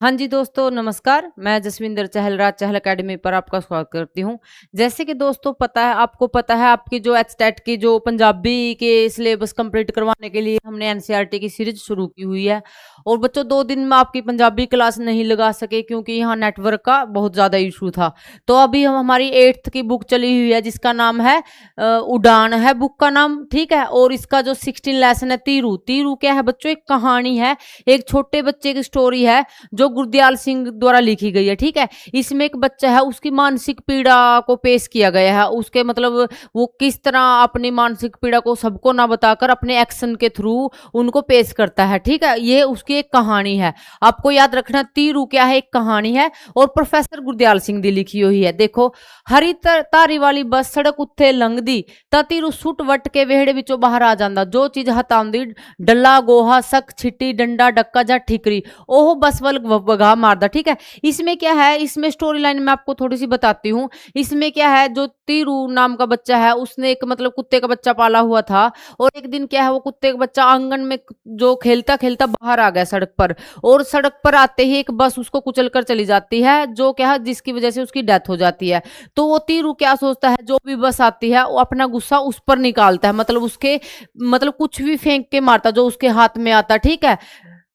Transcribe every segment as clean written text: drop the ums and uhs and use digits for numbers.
हाँ जी दोस्तों, नमस्कार। मैं जसविंदर चहल राज चहल अकेडमी पर आपका स्वागत करती हूँ। जैसे कि दोस्तों आपको पता है आपकी जो एचटेट की जो पंजाबी के सिलेबस कंप्लीट करवाने के लिए हमने एनसीईआरटी की सीरीज शुरू की हुई है। और बच्चों 2 दिन में आपकी पंजाबी क्लास नहीं लगा सके क्योंकि यहाँ नेटवर्क का बहुत ज़्यादा इशू था। तो अभी हम हमारी 8th की बुक चली हुई है जिसका नाम है उड़ान है बुक का नाम, ठीक है। और इसका जो 16 लेसन है तीरू। तीरू क्या है बच्चों? एक कहानी है, एक छोटे बच्चे की स्टोरी है जो गुरदयाल सिंह द्वारा लिखी गई है, ठीक है। इसमें एक बच्चा है, उसकी मानसिक पीड़ा को पेश किया गया है। उसके मतलब वो किस तरह अपनी मानसिक पीड़ा को सबको ना बताकर अपने एक्शन के थ्रू उनको पेश करता है, ठीक है। ये उसकी एक कहानी है। आपको याद रखना तीरू क्या है, एक कहानी है और प्रोफेसर गुरदयाल सिंह दी लिखी हुई है। देखो, हरी तारी वाली बस सड़क उत्थे लंघदी ਤਾਂ तीरू सुट वट के वेहड़े विचों बाहर आ ਜਾਂਦਾ। जो चीज हटाउंदी डल्ला गोहा सक छिट्टी डंडा डक्का जा ठिकरी ओह बस वल वगा मारदा, ठीक है। इसमें क्या है, इसमें स्टोरी लाइन में आपको थोड़ी सी बताती हूँ। इसमें क्या है, जो तीरू नाम का बच्चा है उसने एक मतलब कुत्ते का बच्चा पाला हुआ था। और एक दिन क्या है, वो कुत्ते का बच्चा आंगन में जो खेलता खेलता बाहर आ गया सड़क पर। और सड़क पर आते ही एक बस उसको कुचल कर चली जाती है, जो क्या है जिसकी वजह से उसकी डेथ हो जाती है। तो वो तीरू क्या सोचता है, जो भी बस आती है वो अपना गुस्सा उस पर निकालता है, मतलब उसके मतलब कुछ भी फेंक के मारता जो उसके हाथ में आता, ठीक है।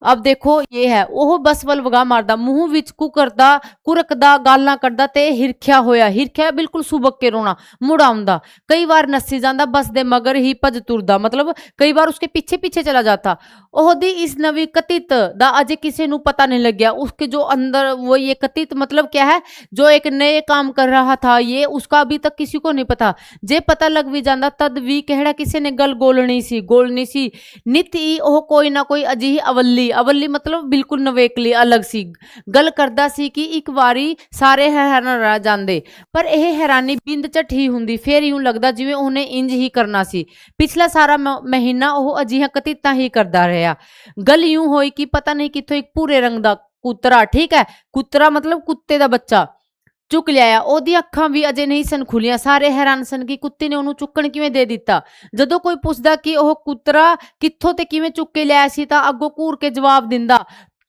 अब देखो ये है, ओह बस वल वगा मारदा मुंह विच कुकरदा कुरकदा गालां कड्डदा ते हिरख्या होया। हिरख्या बिल्कुल सुबक के रोना, मुड़ आउंदा। कई बार नस्सी जांदा बस दे मगर ही भज तुरदा, मतलब कई बार उसके पीछे पीछे चला जाता। ओहदी इस नवी कथित दा अजे किसी नू पता नहीं लग गया। उसके जो अंदर वो ये कथित मतलब क्या है, जो एक नए काम कर रहा था ये उसका अभी तक किसी को नहीं पता। जे पता लग भी जांदा तद भी कहड़ा किसी ने गल गोलनी सी नित ही ओह कोई ना कोई अजिही अवल्ली अवल्ली मतलब बिल्कुल नवेकली अलग सी गल करदा सी कि एक वारी सारे हैरान रह जांदे। पर यह हैरानी बिंद झट ही हुंदी, फिर यूं लगदा जिवें उन्हें इंज ही करना सी। पिछला सारा महीना ओह अजिहा कतिता ही करदा रहा। गल यूं होई कि पता नहीं किथों एक भूरे रंग दा कुतरा, ठीक है, कुतरा मतलब कुत्ते दा बच्चा चुक लिया। ओदी अखां भी अजे नहीं सन खुलियां। सारे हैरान सन कि कुत्ते ने ਉਹਨੂੰ ਚੁੱਕਣ ਕਿਵੇਂ ਦੇ ਦਿੱਤਾ। ਜਦੋਂ ਕੋਈ ਪੁੱਛਦਾ ਕਿ ਉਹ ਕੁੱਤਰਾ ਕਿੱਥੋਂ ਤੇ ਕਿਵੇਂ ਚੁੱਕ ਕੇ ਲਿਆਇਆ ਸੀ ਤਾਂ ਅੱਗੋਂ ਘੂਰ ਕੇ ਜਵਾਬ ਦਿੰਦਾ,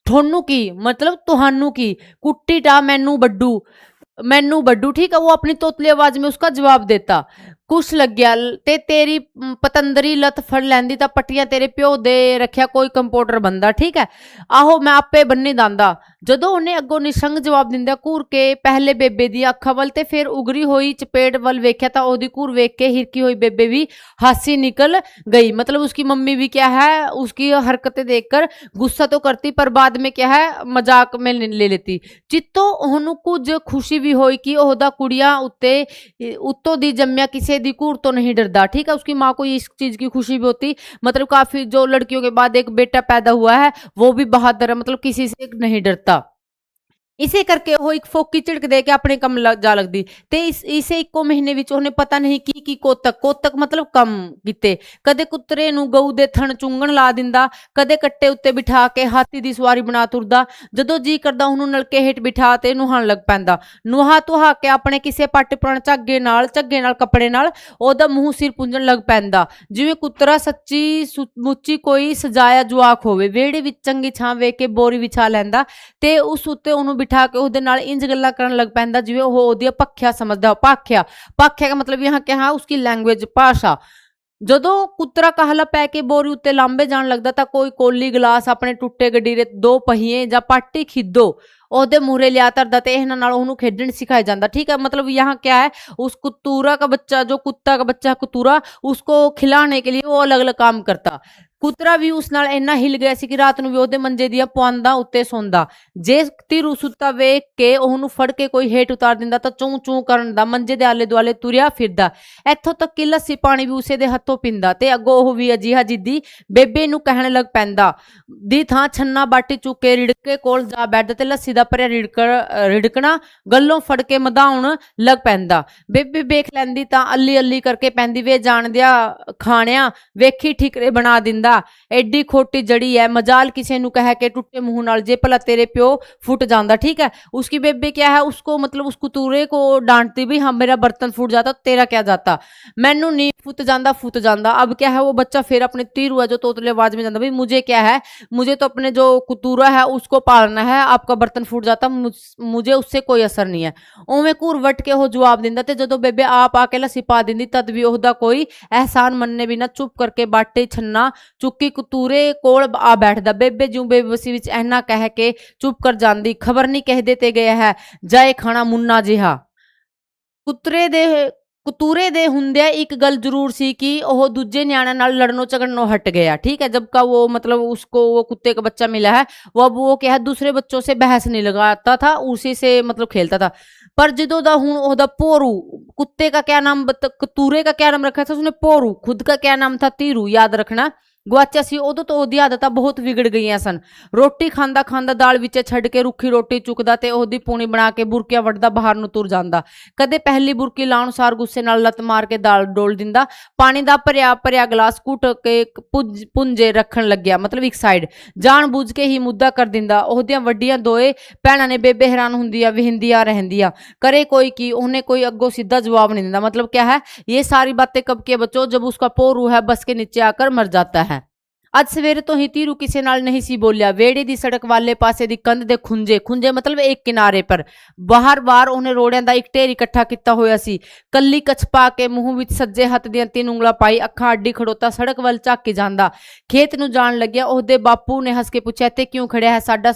ਤੁਹਾਨੂੰ ਕੀ मतलब ਤੁਹਾਨੂੰ ਕੀ, ਕੁੱਟੀ ਟਾ मैनू बड्डू, ठीक है। वो अपनी तोतली आवाज में उसका जवाब देता। कुछ लग गया ते तेरी पतंदरी लत फड़ लैंदी तां पट्टियां तेरे प्यो दे रखिया कोई कंपाउंडर बंदा, ठीक है। आहो मैं आपे बन्नी दांदा। जदों उन्हें अगों निशंग जवाब दिंदा घूर के पहले बेबे दी अखां वल ते फिर उगरी होई चपेट वल वेख्या तां ओहदी घूर वेख के हिरकी होई बेबे भी हासी निकल गई। मतलब उसकी मम्मी भी क्या है उसकी हरकतें देखकर गुस्सा तो करती पर बाद में क्या है मजाक में ले लेती। चित्तो ओहनू कुछ खुशी भी होई कि ओहदा कुड़िया उत्ते उत्तों दी जम्मिया किसी दी घूर तो नहीं डरदा, ठीक है। उसकी माँ को इस चीज की खुशी भी होती, मतलब काफी जो लड़कियों के बाद एक बेटा पैदा हुआ है वो भी बहादुर है, मतलब किसी से नहीं डरता। इसे करके वो एक फोकी झिड़क दे के अपने कम जा लगदी ते इसे इक्को महीने विच ओहने पता नहीं की कोतक मतलब कम कीते। कदे कुत्तरे नू गऊ दे थण चुंगण ला दिंदा, कदे कट्टे उत्ते बिठा के हाथी दी सवारी बना तुरदा। जदों जी करदा ओहनू नलके हेठ बिठा ते नुहाण लग पैंदा। नुहा तुहा के अपने किसे पट्ट पुराण झग्गे नाल कपड़े नाल ओहदा मूंह सिर पुंजण लग पैंदा, जिवें कुत्तरा सच्ची मुच्ची कोई सजाया जुआक होवे। वेहड़े विच चंगी छां वेख के बोरी विछा लैंदा ते उस उत्ते ओहनू बिठा के ਉਹਦੇ ਨਾਲ इंज गल्लां करन लग पैंदा जिवें ਉਹ ਉਹਦੀ ਭੱਖਿਆ ਸਮਝਦਾ। ਭਾਖਿਆ का मतलब यहाँ क्या है उसकी लैंग्वेज भाषा। जदों कुतरा कहला पै के बोरी उत्ते लांबे जान लगदा तां कोई कोली गिलास अपने टुੱਟੇ गडीरे 2 पहिए ਜਾਂ पाटी खिदो ਉਹਦੇ ਮੂਹਰੇ ਲਿਆ ਧਰਦਾ ਤੇ ਇਹਨਾਂ ਨਾਲ ਉਹਨੂੰ खेडण सिखाया जाता, ठीक है। मतलब यहाँ क्या है उस कुतूरा का बच्चा जो कुत्ता का बच्चा कुतूरा उसको खिलाने के लिए वो अलग अलग काम करता। कुतरा भी उस नाल इन्ना हिल गया सी कि रात नूं भी ਉਹਦੇ ਮੰਜੇ ਦੀਆਂ ਪਵਾਂਦਾਂ ਉੱਤੇ ਸੌਂਦਾ। ਜੇ ਧੀਰੂ ਸੁੱਤਾ ਵੇਖ ਕੇ ਉਹਨੂੰ ਫੜ ਕੇ ਕੋਈ ਹੇਠ ਉਤਾਰ ਦਿੰਦਾ ਤਾਂ ਚੂੰ ਚੂੰ ਕਰਨ ਦਾ ਮੰਜੇ ਦੇ ਆਲੇ ਦੁਆਲੇ ਤੁਰਿਆ ਫਿਰਦਾ। ਇੱਥੋਂ ਤੱਕ ਕਿ ਲੱਸੀ ਪਾਣੀ ਵੀ ਉਸੇ ਦੇ ਹੱਥੋਂ ਪੀਂਦਾ ਤੇ ਅੱਗੋਂ ਉਹ ਵੀ ਅਜਿਹਾ ਜਿੱਦੀ ਬੇਬੇ ਨੂੰ ਕਹਿਣ ਲੱਗ ਪੈਂਦਾ ਦੀ ਥਾਂ ਛੰਨਾ ਬਾਟੀ ਚੁੱਕ ਕੇ ਰਿੜਕੇ ਕੋਲ ਜਾ ਬੈਠਦਾ ਤੇ ਲੱਸੀ ਦਾ ਭਰਿਆ ਰਿੜਕਣਾ ਗੱਲੋਂ ਫੜ ਕੇ ਮਧਾਉਣ ਲੱਗ ਪੈਂਦਾ। ਬੇਬੇ ਵੇਖ ਲੈਂਦੀ ਤਾਂ ਅੱਲੀ ਅੱਲੀ ਕਰਕੇ ਪੈਂਦੀ ਵੇ ਜਾਣਦਿਆ ਖਾਣਿਆ ਵੇਖੀ ਠਿਕਰੇ ਬਣਾ ਦਿੰਦਾ। ਦਿੰਦਾ, ਐਡੀ ਖੋਟੀ ਜੜੀ है, मजाल किसी ਨੂੰ कह के टुटे मुंह नाल जे भला तेरे प्यो फुट जाता। ठीक है, उसकी बेबे क्या है, उसको मतलब उस कुतूरे को डांटती भी, हाँ मेरा बर्तन फूट जाता तेरा क्या जाता, मैनू नहीं फुट जाता। अब क्या है, वो बच्चा फिर अपने तीरू है जो तोतले आवाज में जाता, भाई मुझे क्या है, मुझे तो अपने जो कुतूरा है उसको पालना है, आपका बर्तन फूट जाता मुझे उससे कोई असर नहीं है। उवें घूर वट के वो जवाब दिंदा, ते जदों बेबे आप आके लस्सी पा दिंदी तद भी ओहदा कोई एहसान मनने बिना चुप करके बाटे छन्ना चुक्की कुतूरे कोल आ बैठदा। बेबे ज्यों बेबसी विच इन्ना कह के चुप कर जांदी, खबर नहीं कह देते गया है जाए खाना मुन्ना जिहा। कुतरे दे कतूरे दे हुंदे एक गल जरूर सी कि वह दूजे न्याणा नाल लड़नों झगड़नों हट गया। ठीक है, जब का वो मतलब उसको वो कुत्ते का बच्चा मिला है, वो अब वो क्या है दूसरे बच्चों से बहस नहीं लगाता था, उसी से मतलब खेलता था। पर जदों दा हुण ओहदा पोरू, कुत्ते का क्या नाम कतूरे का क्या नाम रखा था उसने, पोरू, खुद का क्या नाम था, तीरू, याद रखना, गुआचा सी। उदों तो ओहदी आदतां बहुत विगड़ गई सन। रोटी खांदा खांदा दाल विच छड्ड के रुखी रोटी चुकदा ते ओहदी पूनी बना के बुरकियां वड्डदा बाहर नूं तुर जांदा। कदे पहली बुरकी लाउण सार गुस्से नाल लत मार के दाल डोल दिंदा। पानी दा भरिया भरिया गिलास घुट के पुंजे रखण लग्या, मतलब एक साइड जान बूझ के ही मुद्दा कर दिंदा। ओहदियां वड्डियां दोए भैणां ने बेबे हैरान हुंदियां वेहिंदियां रहंदियां, करे कोई की, उन्हें कोई अग्गों सीधा जवाब नहीं दिंदा। मतलब क्या है, ये सारी बातें कब के बच्चों, जब उसका पोरू है बस के नीचे आकर मर जाता है। ਅੱਜ ਸਵੇਰੇ ਤੋਂ ਹੀ तीरू किसी नाल नहीं सी बोलिया। वेड़े दी सड़क वाले पासे दी कंध दे खुंजे खुंजे मतलब एक किनारे पर बाहर बार उन्हें रोड़ियां दा एक ढेर इकट्ठा किया होया सी। कली कछ पा के मूंह विच सज्जे हथ दियां 3 उंगलां पाई, अखां अड्डी खड़ोता सड़क वल झाकी जांदा। खेत नूं जाण लग्या ओहदे बापू ने हंस के पूछा, इत्थे क्यों खड़िया है, साडा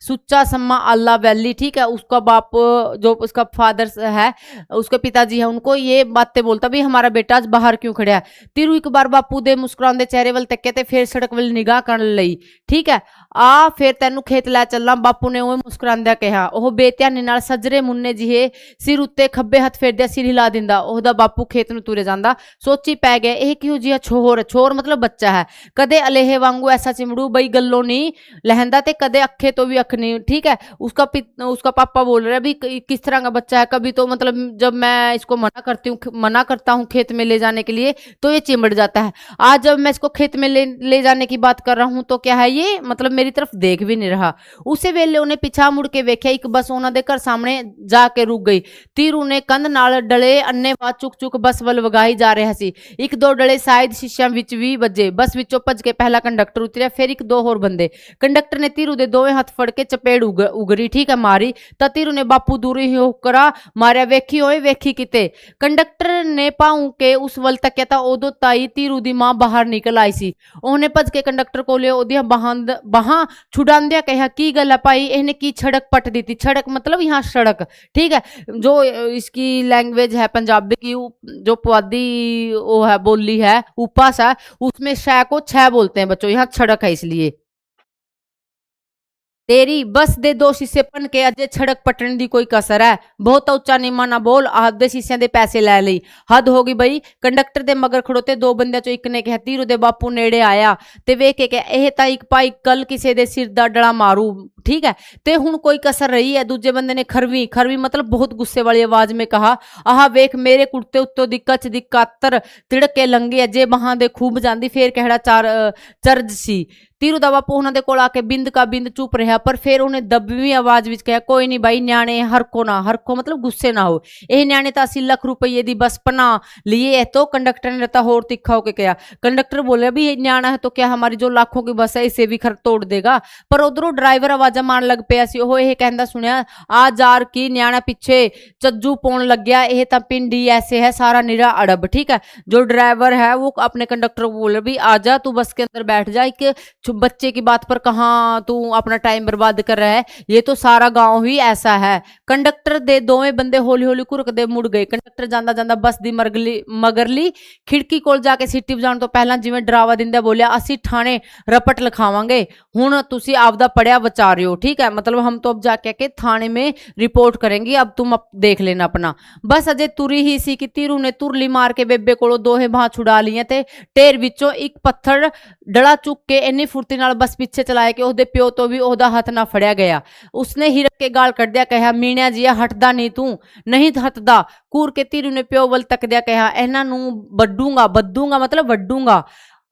सुच्चा सम्मा आला वैली। ठीक है, उसका बाप जो उसका फादर है, उसके पिताजी है, उनको ये बातें बोलता भी हमारा बेटा आज बाहर क्यों खड़िया है। तीरू एक बार बापू दे मुस्कुरांदे चेहरे वल तक्के ते फिर सड़क वल निगाह कर लई। ठीक है, आ फिर तेनू खेत लै चलना, बापू ने उवें मुस्कुरांदिया कहा। ओह बेध्यानी नाल सजरे मुन्ने जिहे सिर उत्ते खब्बे हथ फेरदिया सिर हिला दिंदा। ओहदा बापू खेत नूं तुरे जांदा। सोची पै गया यह किहो जिहा छोर मतलब बच्चा है, कदे अलेहे वांगू ऐसा चिमड़ू बई गल्लों नहीं लहंदा ते कदे अखे तो भी अख नहीं। ठीक है, उसका पापा बोल रहा है भी किस तरह का बच्चा है, कभी तो मतलब जब मैं इसको मना करता हूँ खेत में ले जाने के लिए तो ये चिमड़ जाता है, आज जब मैं इसको खेत में ले जाने की बात कर रहा हूं तो क्या है ये मतलब मेरी तरफ देख भी नहीं रहा। उसे वेले उन्हें पिछा मुड़ के वेख्या, एक बस उन्होंने घर सामने जाके रुक गई। तीरू ने कंध नाल डले अन्ने वा चुक चुक बस वल वगाई जा रहा सी। एक दो डले शायद शीशियां विच भी वजे। बस विचों भज के पहला कंडक्टर उतरिया, फिर एक दो होर बंदे। कंडक्टर ने तीरू दे दोवें हथ फड़ के चपेड़ उगरी। ठीक है, मारी तो तीरू ने बापू दूर ही होकरा मारिया, वेखी होए वेखी किते। कंडक्टर ने पाऊं के उस वल तक था, उदों ताई तीरू दी मां बाहर निकल आई सी। उन्हें भज के कंडक्टर को बाहां छुड़ांदिया कहा, की गल है भाई, इन्हें की सड़क पट दी थी। सड़क मतलब यहाँ सड़क। ठीक है, जो इसकी लैंग्वेज है पंजाबी की, जो पुआधी वो है बोली है उपभाषा, उसमें शह को छह बोलते हैं बच्चों, यहाँ सड़क है इसलिए। तेरी बस दे दो शीशे भन के अजे सड़क पटने की कोई कसर है, बहुत उच्चा नीमा ना बोल, आधे शीशियां दे पैसे लै लई, हद होगी बई। कंडक्टर दे मगर खड़ोते दो बंदियां चों एक ने कहा। तीरू दे बापू नेड़े आया ते वेख के कहा, यह तां एक भाई कल किसी दे सिर दा डड़ा मारू। ठीक है, ते हुण कोई कसर रही है। दूजे बंदे ने खरवी मतलब बहुत गुस्से वाली आवाज में कहा, आह वेख मेरे कुर्ते उत्तों दी कच दी कातर तिड़क के लंघे है, जे बहां दे खूब जांदी फिर कहड़ा चरज सी। तीरू दा बापू उन्होंने कोल आके बिंद का बिंद चुप रहा, पर फिर उन्हें दबवी आवाज विच कहा, कोई नहीं भाई न्याणे हरको मतलब गुस्से ना हो, यह न्याणे तो 80 लाख रुपये दी बस पना लिए है। तो कंडक्टर ने रहता होर तिखा होकर कहा। कंडक्टर बोले भी ये न्याणा है तो क्या हमारी जो लाखों की बस है इसे भी खर तोड़ देगा। पर उधरों ड्राइवर आवाजा मारन लग पिया सी। ओह यह कहता सुनिया, आ जार की न्याणा पिछे चज्जू पौन लग गया, यह तो पिंड ही ऐसे है सारा निरा अड़ब। ठीक है, जो ड्राइवर है वो अपने कंडक्टर को बोले भी आ जा तू बस के अंदर बैठ जा, एक बच्चे की बात पर कहाँ तू अपना टाइम बर्बाद कर रहा है, ये तो सारा गांव ही ऐसा है। कंडक्टर दे दोवें बंदे हौली हौली घुरकदे मुड़ गए। कंडक्टर जांदा जांदा बस दी मगरली खिड़की कोल जाके सीटी वजाउण तो पहला जिवें डरावा दिंदा बोलिया, असीं ठाणे रपट लिखावांगे, हुण तुसीं आपदा पढ़िया बचा रहे हो। ठीक है, मतलब हम तो अब जाके के थाने में रिपोर्ट करेंगे, अब तुम देख लेना अपना। बस अजे तुरी ही सी कि तीरू ने तुरली मार के बेबे कोलों दोहे बाह छुड़ा लिया ते ढेर विचों एक पत्थर डड़ा चुक के इन्नी फुर्ती नाल बस पिछे चलाया कि ओहदे प्यो तो भी ओहदा हथ ना फड़िया गया। उसने हिरक के गाल कट दिया, कहा मीणिया जिया हटदा नहीं तू, नहीं हटदा। कूर के तीरू ने प्यो वल तक दिया कहा, इन्हां नूं बद्दूंगा मतलब वड्डूंगा,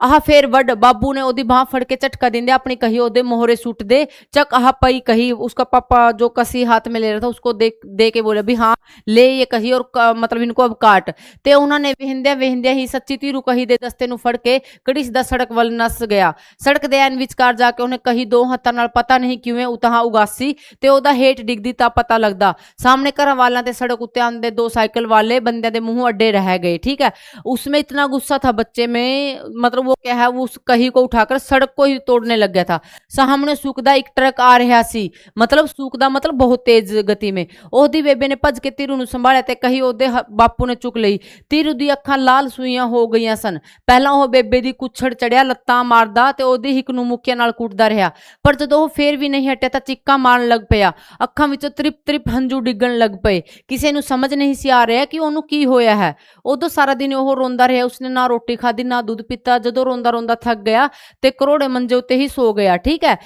आह फेर वड बाबू ने ओदी बाह फड़ के चटका देंदे अपनी कही ओदे मोहरे सूट दे चक आह पई कही। उसका पापा जो कसी हाथ में ले रहा था उसको दे के बोले भी हाँ ले ये कही और मतलब इनको अब काट। ते उन्होंने वेहंद्या वेहंद्या ही सच्ची तीरू कही दे दस्ते नु फड़ के कड़ी सीधा सड़क वल नस गया। सड़क दे एन विचकार जाके उन्हें कही दो हत्था नाल पता नहीं किवें उतहा उगासी ते ओदा हेठ डिगदी ता पता लगदा। सामने घर वालों ते सड़क उत्ते आंदे दो साइकिल वाले बंदे दे मुंह अड्डे रह गए। ठीक है, उसमें इतना गुस्सा था बच्चे में, मतलब वो क्या है वो उस कही को उठाकर सड़क को ही तोड़ने लग गया था। सामने सुखदा एक ट्रक आ रहा सी, मतलब सुखदा मतलब बहुत तेज गति में। ओदी बेबे ने भज के तीरू नु संभालिया ते कही ओदे बापू ने चुक लई। तीरू दी अखां लाल सुइयां हो गईयां सन। पहला ਉਹ बेबे दी कुछड़ चढ़िया ਲੱਤਾਂ मारदा ਤੇ ਉਹਦੀ ਹਿੱਕ ਨੂੰ ਮੁੱਕਿਆਂ ਨਾਲ ਕੁੱਟਦਾ ਰਿਹਾ, ਪਰ ਜਦੋਂ ਉਹ ਫੇਰ ਵੀ ਨਹੀਂ ਹਟਿਆ ਤਾਂ ਚੀਕਾਂ ਮਾਰਨ ਲੱਗ ਪਿਆ। ਅੱਖਾਂ ਵਿੱਚੋਂ ਤ੍ਰਿਪ ਤ੍ਰਿਪ ਹੰਝੂ ਡਿੱਗਣ ਲੱਗ ਪਏ। ਕਿਸੇ ਨੂੰ ਸਮਝ ਨਹੀਂ ਸੀ ਆ ਰਿਹਾ ਕਿ ਉਹਨੂੰ ਕੀ ਹੋਇਆ ਹੈ। ਉਦੋਂ ਸਾਰਾ ਦਿਨ ਉਹ ਰੋਂਦਾ ਰਿਹਾ, ਉਸਨੇ ਨਾ ਰੋਟੀ ਖਾਧੀ ਨਾ ਦੁੱਧ ਪੀਤਾ। ਜਦੋਂ ਰੋਂਦਾ ਰੋਂਦਾ ਥੱਕ ਗਿਆ ਤੇ ਕਰੋੜੇ ਮੰਜੇ ਉੱਤੇ ਹੀ ਸੋ ਗਿਆ। ਠੀਕ ਹੈ,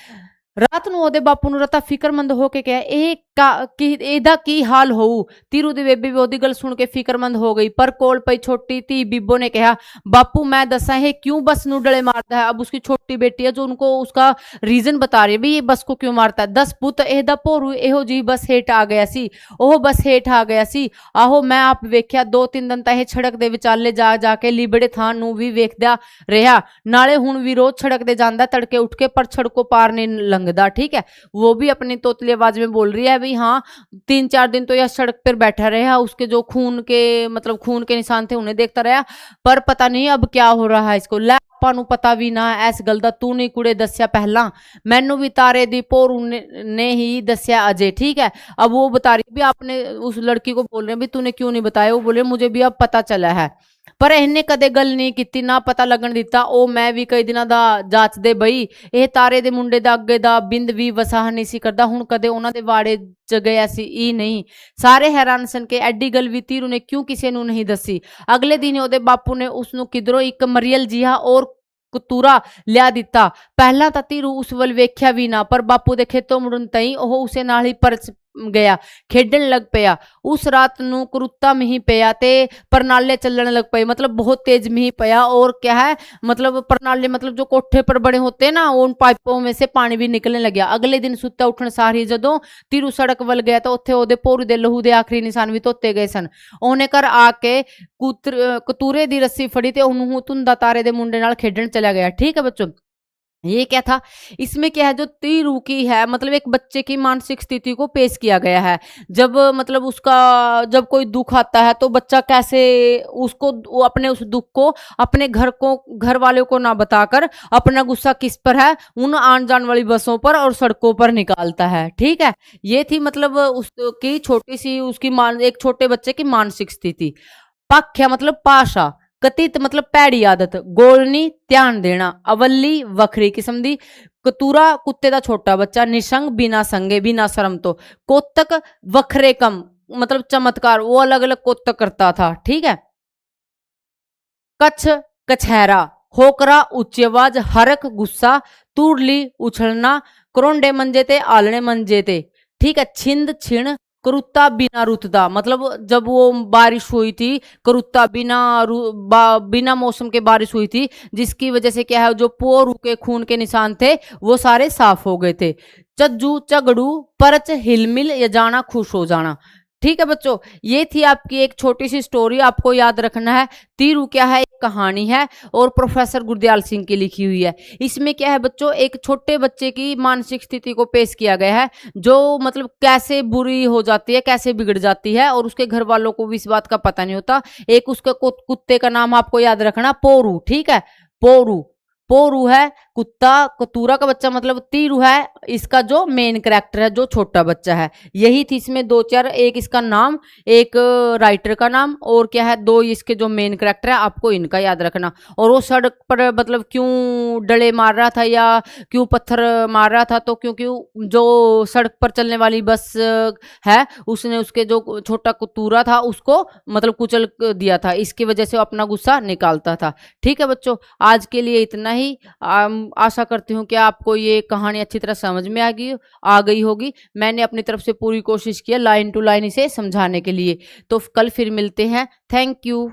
ਰਾਤ ਨੂੰ ਉਹਦੇ ਬਾਪੂ ਨੂੰ ਰਤਾ ਫਿਕਰਮੰਦ ਹੋ ਕੇ ਕਿਹਾ ਇਹਦਾ ਕੀ ਹਾਲ ਹੋਊ। तीरू दी बेबी भी ओदी गल सुन के फिक्रमंद हो गई, पर कोल पई छोटी धी बीबो ने कहा बापू मैं दसा है क्यों बस नू डले मारता है। अब उसकी छोटी बेटी है जो उनको उसका रीजन बता रही है भी ये बस को क्यों मारता है। दस पुत एहदा भोरू एहो जी बस हेठ आ गया सी, ओह बस हेठ आ गया सी। आहो मैं आप वेख्या 2-3 दिन तां छड़क दे विचाले जा जाके लीबड़े थां नू भी वेखदा रहा, नाले हुण भी रोज छड़क दे जांदा तड़के उठ के, पर छड़को पार नहीं लंघदा। ठीक है, वो भी अपनी तोतली आवाज में बोल रही है भी हाँ 3-4 दिन तो यह सड़क पर बैठा रहा, उसके जो खून के मतलब खून के निशान थे उन्हें देखता रहा, पर पता नहीं अब क्या हो रहा है इसको। लै ਆਪਾਂ ਨੂੰ पता भी ना इस गल का, तू नहीं कुड़े दस्या पहला, मैनू भी तारे दी भोरू ने ही दस्या अजय। ठीक है, अब वो बता रही भी आपने उस लड़की को बोल रहे हैं भी तूने क्यों नहीं बताया। वो बोले मुझे भी अब पता चला है, पर इन्हें कदे गल नहीं की ना पता लगन दिता। ओ मैं भी कई दिनों दा जाचदे बई ये तारे दे मुंडे दा अगे दा बिंद भी वसाह नहीं सी करदा, हुण कदे उन्हां दे वाड़े च गया सी ई नहीं। सारे हैरान सन के एडी गल भी तीरू ने क्यों किसी नू नहीं दसी। अगले दिन ओदे बापू ने उसनू किधरों एक मरियल जिहा और कतूरा लिया दिता। पहला तां तीरू उस वल वेख्या भी ना, पर बापू दे खेतों मुड़न तई ओह उसे नाल ही परच गया, खेडन लग पिया। उस रात नू करुत्ता मीह पिया ते परनाले चलने लग पे, मतलब बहुत तेज मीह पिया। और क्या है मतलब परनाले मतलब जो कोठे पर बड़े होते हैं ना उन पाइपों में से पानी भी निकलने लग गया। अगले दिन सुत्ता उठन सार ही जदों तीरू सड़क वल गया तो उत्थे ओदे भोरू दे लहू दे आखिरी निशान भी धोते गए सन। ओने घर आके कतूरे दी रस्सी फड़ी ते ओनू धुंदा तारे दे मुंडे नाल खेडन चला गया। ठीक है बच्चों, ये क्या था इसमें क्या है जो तीरू की है मतलब एक बच्चे की मानसिक स्थिति को पेश किया गया है। जब मतलब उसका जब कोई दुख आता है तो बच्चा कैसे उसको अपने उस दुख को अपने घर वालों को ना बताकर अपना गुस्सा किस पर है, उन आन जान वाली बसों पर और सड़कों पर निकालता है। ठीक है, ये थी मतलब उसकी छोटी सी उसकी एक छोटे बच्चे की मानसिक स्थिति। पाख्या मतलब पाशा, कतित मतलब पैड़ी आदत, गोलनी ध्यान देना, अवली वखरी किस्म दी, कतूरा कुत्ते दा छोटा बच्चा, निशंग बिना संगे बिना शर्म तो, कोतक वखरे कम मतलब चमत्कार वो अलग अलग कोतक करता था। ठीक है, कच्छ कछहरा, होकरा उच्ची आवाज, हरक गुस्सा, तुरली उछलना, करोंडे मंजे ते आलने मंजे ते। ठीक है, छिंद छिण, करुत्ता बिना रुतदा मतलब जब वो बारिश हुई थी करुत्ता बिना मौसम के बारिश हुई थी जिसकी वजह से क्या है जो पोरू के खून के निशान थे वो सारे साफ हो गए थे। चज्जू चगड़ू, परच हिलमिल या जाना खुश हो जाना। ठीक है बच्चों, ये थी आपकी एक छोटी सी स्टोरी, आपको याद रखना है। तीरू क्या है एक कहानी है और प्रोफेसर गुरदयाल सिंह की लिखी हुई है। इसमें क्या है बच्चों एक छोटे बच्चे की मानसिक स्थिति को पेश किया गया है जो मतलब कैसे बुरी हो जाती है कैसे बिगड़ जाती है और उसके घर वालों को भी इस बात का पता नहीं होता। एक उसके कुत्ते का नाम आपको याद रखना पोरू। ठीक है, पोरू पोरू है कुत्ता, कतूरा का बच्चा मतलब तीरू है इसका जो मेन कैरेक्टर है जो छोटा बच्चा है। यही थी इसमें 2-4, एक इसका नाम एक राइटर का नाम और क्या है 2 इसके जो मेन कैरेक्टर है आपको इनका याद रखना। और वो सड़क पर मतलब क्यों डले मार रहा था या क्यों पत्थर मार रहा था तो क्योंकि जो सड़क पर चलने वाली बस है उसने उसके जो छोटा कतूरा था उसको मतलब कुचल दिया था, इसकी वजह से वो अपना गुस्सा निकालता था। ठीक है बच्चों, आज के लिए इतना ही। आशा करती हूँ कि आपको ये कहानी अच्छी तरह समझ में आ गई होगी। मैंने अपनी तरफ से पूरी कोशिश की लाइन टू लाइन इसे समझाने के लिए। तो कल फिर मिलते हैं। Thank you.